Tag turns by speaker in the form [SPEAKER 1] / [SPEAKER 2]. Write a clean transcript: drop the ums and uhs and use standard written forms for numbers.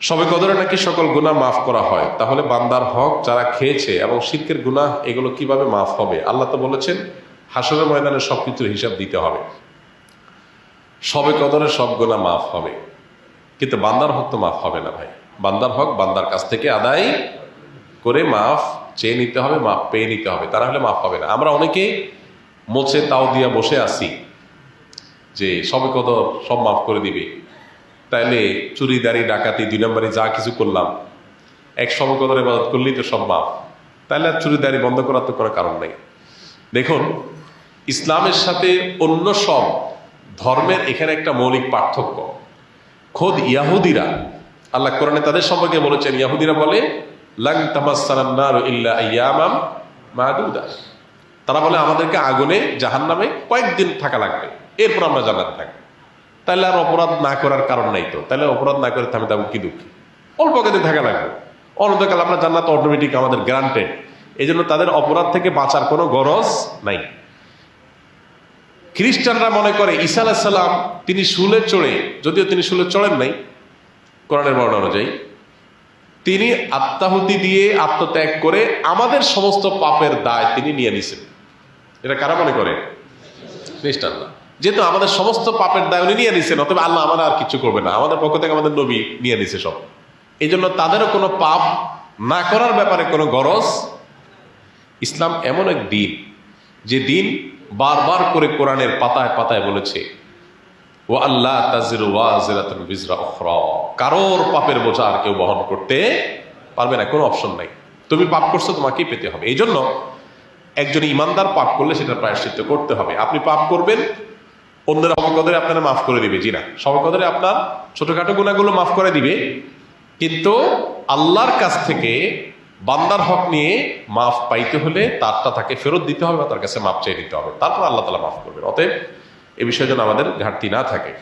[SPEAKER 1] শবে কদরে নাকি সকল গুনাহ মাফ করা হয়, তাহলে বান্দার হক যারা খেয়েছে এবং শিরকের গুনাহ এগুলো কিভাবে মাফ হবে? আল্লাহ তো বলেছেন হাসরের ময়দানে সবকিছুর হিসাব দিতে হবে। শবে কদরে সব গুনাহ মাফ হবে, কিন্তু বান্দার হক তো মাফ হবে না ভাই। বান্দার হক বান্দার কাছ থেকে আদায় করে মাফ চেয়ে নিতে হবে, মাফ পেয়ে নিতে হবে, তারা হলে মাফ হবে না। আমরা অনেকে মোছে তাও দিয়া বসে আছি যে শবে কদর সব মাফ করে দিবে, তাইলে চুরি দাড়ি ডাকাতি 2 নম্বরে যা কিছু করলাম এক শবে কদর ইবাদত করলেই তো সব মাফ, তাহলে আর চুরি দাড়ি বন্ধ করার তো কোনো কারণ নেই। দেখুন, ইসলামের সাথে অন্য সব ধর্মের এখানে একটা মৌলিক পার্থক্য। খোদ ইয়াহুদিরা, আল্লাহ কোরআনে তাদের সম্পর্কে বলেছেন, ইয়াহুদিরা বলে লান তামাসসানান নারু ইল্লা আইয়ামাম মাদুদা, তারা বলে আমাদেরকে আগুনে জাহান্নামে কয়েকদিন থাকা লাগবে, এরপর আমরা জান্নাতে থাকবো। তাহলে আর অপরাধ না করার কারণ নাই তো, তাহলে অপরাধ না করে থামে তেমন কি দুঃখী, অল্প কদিন থাকা লাগবে, অনন্তকাল আমরা জান্নাত অটোমেটিক আমাদের গ্রান্টেড। এই জন্য তাদের অপরাধ থেকে বাঁচার কোনো গরজ নাই। খ্রিস্টানরা মনে করে ঈসা আলাইহিস সালাম তিনি শুলে চড়ে, যদিও তিনি শুলে চড়েন নাই কোরআনের বর্ণনা অনুযায়ী, তিনি আত্মাহুতি দিয়ে আত্মত্যাগ করে আমাদের সমস্ত পাপের দায় তিনি নিয়ে নিছেন। এটা কারা মনে করে? খ্রিস্টানরা। যেহেতু আমাদের সমস্ত পাপের দায় উনি নিয়ে নিছেন, অতএব আল্লাহ আমাদের আর কিছু করবে না, আমাদের পক্ষ থেকে আমাদের নবী নিয়ে নিছে সব। এই জন্য তাদেরও কোনো পাপ না করার ব্যাপারে কোনো গরজ। ইসলাম এমন এক দিন, যে দিন বারবার করে কোরআনের পাতায় পাতায় বলেছে ও আল্লাহ তাজিরু ওয়াজিরাতুন বিজরা উখরা, কারোর পাপের বোঝা আর কেউ বহন করতে পারবে না, কোনো অপশন নাই। তুমি পাপ করছো, তোমাকেই পেতে হবে। এই জন্য একজন ইমানদার পাপ করলে সেটা প্রায়শ্চিত্ত করতে হবে। আপনি পাপ করবেন, অন্যরা শবে কদরে আপনারা মাফ করে দিবে, জি না, শবে কদরে আপনার ছোটখাটো গুনাহগুলো মাফ করে দিবে, কিন্তু আল্লাহর কাছ থেকে বান্দার হক নিয়ে মাফ পাইতে হলে তারটা তাকে ফেরত দিতে হবে বা তার কাছে মাফ চেয়ে নিতে হবে, তারপর আল্লাহ তাআলা মাফ করবেন। অতএব এ বিষয়ে যেন আমাদের ঘাটতি না থাকে।